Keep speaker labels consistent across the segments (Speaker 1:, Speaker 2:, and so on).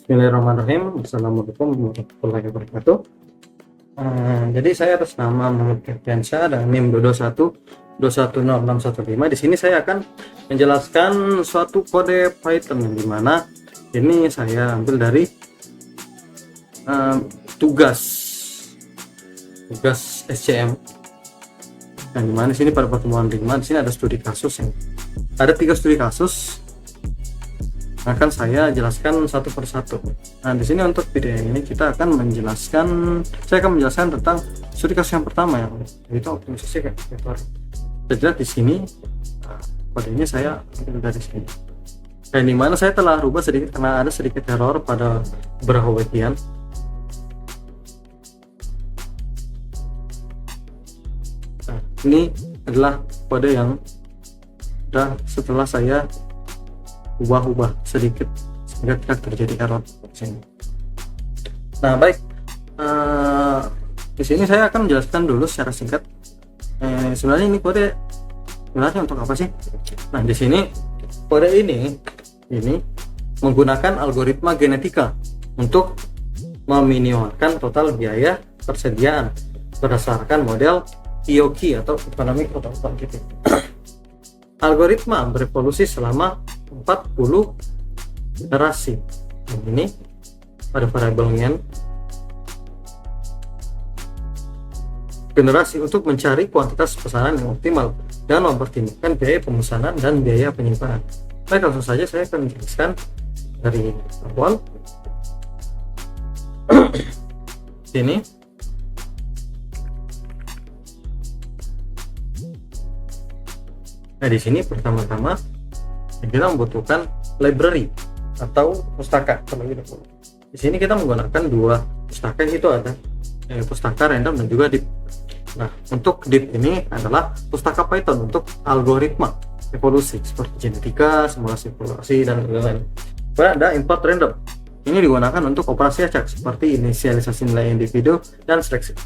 Speaker 1: Bismillahirrahmanirrahim. Assalamualaikum warahmatullahi wabarakatuh. Jadi saya atas nama Muhammad Firdiansyah dan NIM 212100615. Di sini saya akan menjelaskan suatu kode Python yang dimana ini saya ambil dari tugas SCM. Yang dimana di sini pada pertemuan di sini ada studi kasus yang ada 3 studi kasus. Akan saya jelaskan satu persatu. Nah, di sini untuk video ini saya akan menjelaskan tentang studi kasus yang pertama yang itu optimisasi vektor. Jadi di sini kodenya saya ambil dari sini. Dan di mana saya telah rubah sedikit karena ada sedikit error pada beberapa bagian. Nah, ini adalah kode yang sudah setelah saya ubah sedikit sehingga tidak terjadi error di sini. Nah, baik, di sini saya akan menjelaskan dulu secara singkat. Sebenarnya ini kode sebenarnya untuk apa sih? Nah, di sini kode ini menggunakan algoritma genetika untuk meminimalkan total biaya persediaan berdasarkan model EOQ atau Economic Total Quantity. Algoritma berevolusi selama 40 generasi. Ini pada variabelnya generasi untuk mencari kuantitas pesanan yang optimal dan mempertimbangkan biaya pemesanan dan biaya penyimpanan. Baik, langsung saja saya akan menjelaskan dari awal. Sini di sini pertama-tama kita membutuhkan library atau pustaka terlebih dahulu. Di sini kita menggunakan 2 pustaka, itu ada pustaka random dan juga deep. Nah, untuk deep ini adalah pustaka Python untuk algoritma evolusi seperti genetika, simulasi evolusi dan lain-lain. Kemudian ada import random. Ini digunakan untuk operasi acak seperti inisialisasi nilai individu dan seleksi.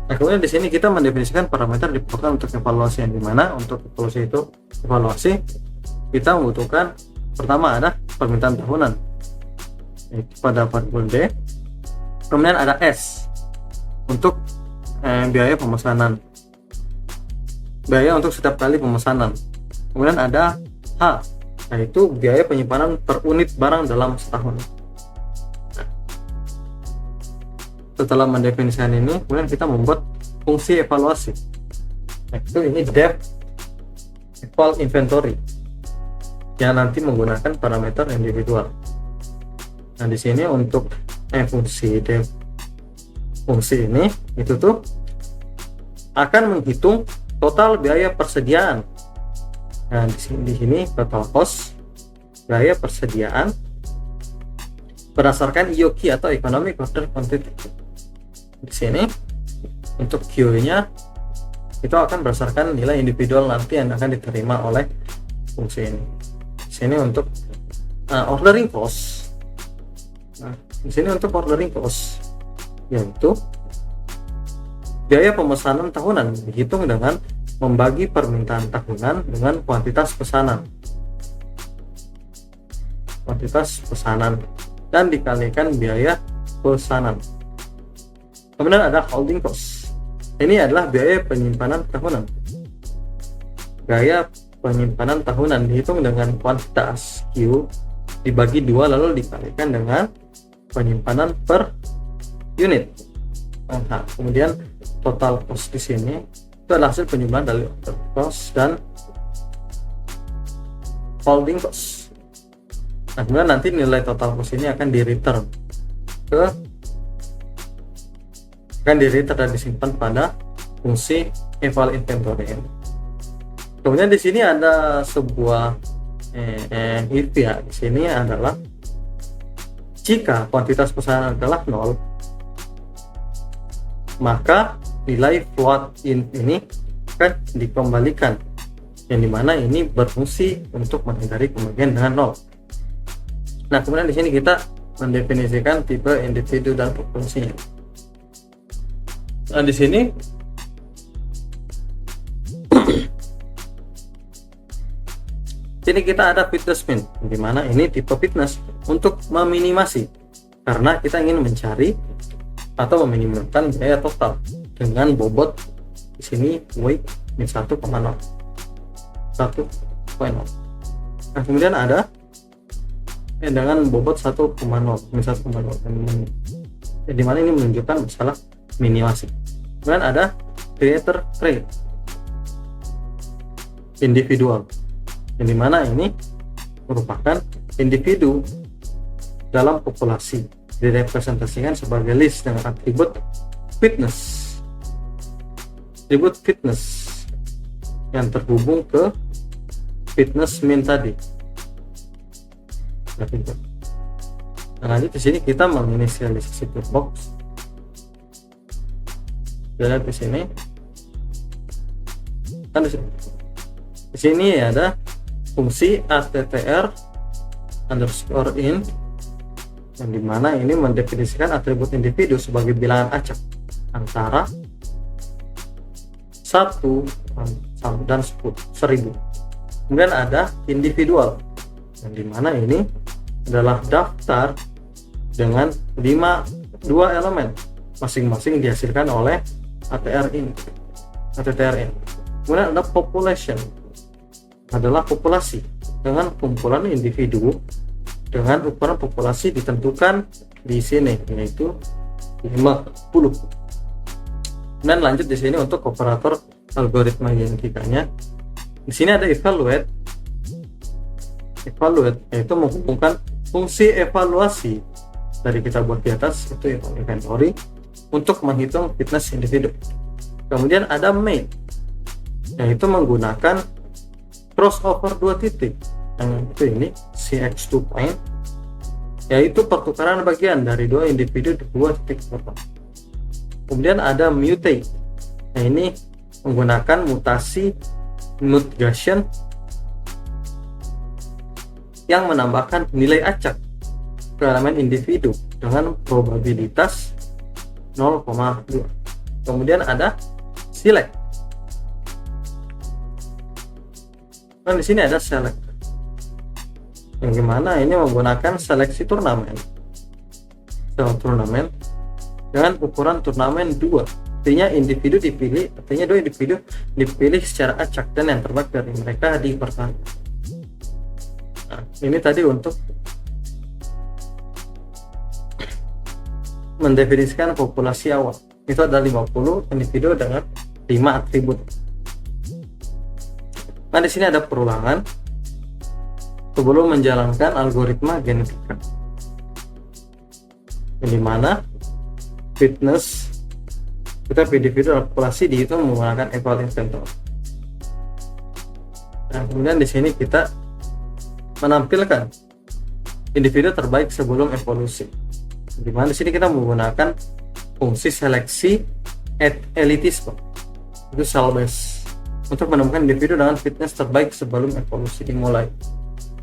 Speaker 1: Nah, kemudian di sini kita mendefinisikan parameter diperlukan untuk evaluasi, yang dimana untuk evaluasi kita membutuhkan pertama ada permintaan tahunan pada variabel D, kemudian ada S untuk biaya pemesanan, biaya untuk setiap kali pemesanan, kemudian ada H yaitu biaya penyimpanan per unit barang dalam setahun. Setelah mendefinisikan ini, kemudian kita membuat fungsi evaluasi, yaitu ini def equal inventory yang nanti menggunakan parameter individual. Nah, di sini untuk fungsi ini itu tuh akan menghitung total biaya persediaan. Nah, di sini total cost biaya persediaan berdasarkan EOQ atau Economic Order Quantity. Di sini untuk Q-nya itu akan berdasarkan nilai individual nanti yang akan diterima oleh fungsi ini. Di sini untuk ordering cost. Nah, di sini untuk ordering cost yaitu biaya pemesanan tahunan dihitung dengan membagi permintaan tahunan dengan kuantitas pesanan dan dikalikan biaya pesanan. Kemudian ada holding cost. Ini adalah biaya penyimpanan tahunan. Biaya penyimpanan tahunan dihitung dengan kuantitas Q dibagi 2 lalu dikalikan dengan penyimpanan per unit. Nah, kemudian total cost di sini itu adalah hasil penjumlahan dari order cost dan holding cost. Nah, kemudian nanti nilai total cost ini akan di-return dan disimpan pada fungsi eval inventory. Kemudian di sini ada sebuah if ya. Di sini adalah jika kuantitas pesanan adalah 0, maka nilai float ini akan dikembalikan, yang dimana ini berfungsi untuk menghindari kemungkinan dengan 0. Nah, kemudian di sini kita mendefinisikan tipe individu dan fungsinya. Nah, di sini Sini kita ada fitness min, di mana ini tipe fitness untuk meminimasi, karena kita ingin mencari atau meminimalkan biaya total dengan bobot di sini weight min 1,0. Nah, kemudian ada dengan bobot 1,0 min 1,0, di mana ini menunjukkan masalah minimasi. Kemudian ada creator trade individual, yang dimana ini merupakan individu dalam populasi, direpresentasikan sebagai list dengan atribut fitness yang terhubung ke fitness min tadi. Nah, lanjut di sini kita menginisialisasi box. Kita lihat di sini kan di sini ada fungsi attr underscore in, yang dimana ini mendefinisikan atribut individu sebagai bilangan acak antara 1 dan 1000. Kemudian ada individual, yang dimana ini adalah daftar dengan 2 elemen masing-masing dihasilkan oleh attr in. Kemudian ada population, adalah populasi dengan kumpulan individu dengan ukuran populasi ditentukan di sini, yaitu 50. Dan lanjut di sini untuk operator algoritma genetikanya. Di sini ada evaluate, yaitu menghubungkan fungsi evaluasi dari kita buat di atas, itu inventory, untuk menghitung fitness individu. Kemudian ada main, yaitu menggunakan crossover 2 titik, yang itu ini CX2 point, yaitu pertukaran bagian dari 2 individu di 2 titik pertama. Kemudian ada mutate, nah ini menggunakan mutasi nugation yang menambahkan nilai acak ke elemen individu dengan probabilitas 0,2. Kemudian ada select. Nah, di sini ada select, yang gimana ini menggunakan seleksi turnamen dengan ukuran turnamen 2. Artinya individu dipilih, artinya 2 individu dipilih secara acak dan yang terbaik dari mereka dipertahankan. Nah, ini tadi untuk mendefinisikan populasi awal. Itu ada 50 individu dengan 5 atribut. Nah, di sini ada perulangan sebelum menjalankan algoritma genetika, yang dimana fitness kita individu populasi dihitung menggunakan eval inventory. Nah, kemudian di sini kita menampilkan individu terbaik sebelum evolusi, dimana di sini kita menggunakan fungsi seleksi elitisme, itu cell base, untuk menemukan individu dengan fitness terbaik sebelum evolusi dimulai.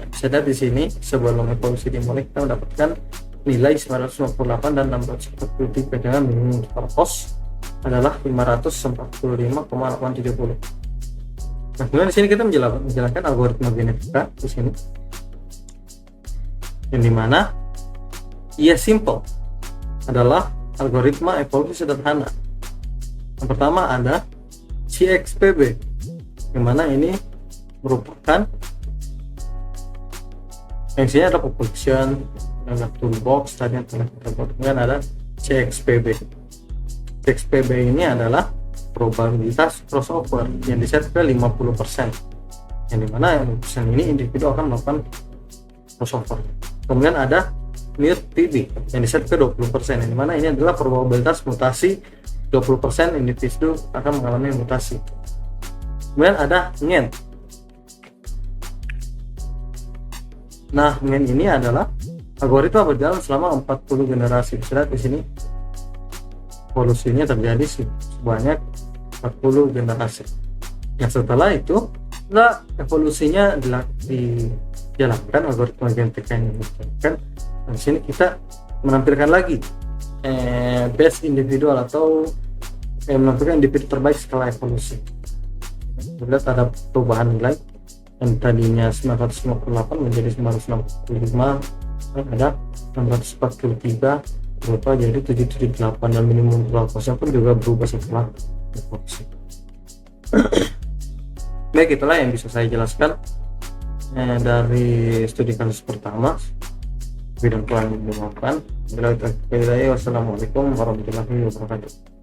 Speaker 1: Bisa lihat di sini sebelum evolusi dimulai kita mendapatkan nilai 958 dan 643 dengan minimum pos adalah 545,870. Nah, kemudian di sini kita menjalankan algoritma genetika di sini, yang dimana simple adalah algoritma evolusi sederhana. Yang pertama ada CXPB, yang mana ini merupakan yang sini ada population, ada toolbox tadi yang telah kita buat. Kemudian ada CXPB. CXPB ini adalah probabilitas crossover yang diset ke 50%, yang dimana yang persen ini individu akan melakukan crossover. Kemudian ada MUTPB yang diset ke 20%, yang dimana ini adalah probabilitas mutasi 20% individu akan mengalami mutasi. Kemudian ada NGEN. Nah, NGEN ini adalah algoritma berjalan selama 40 generasi. Bisa lihat di sini evolusinya terjadi sebanyak 40 generasi. Yang setelah itu evolusinya dijalankan algoritma genetika yang dijalankan. Di sini kita menampilkan lagi best individual atau menampilkan individu terbaik setelah evolusi. Lihat ada perubahan nilai yang tadinya 958 menjadi 965, ada 643 berubah jadi 778, dan minimum total costnya pun juga berubah setelah deposit. Baik, itulah yang bisa saya jelaskan dari studi kasus pertama bidang keuangan yang dilakukan. Wassalamualaikum warahmatullahi wabarakatuh.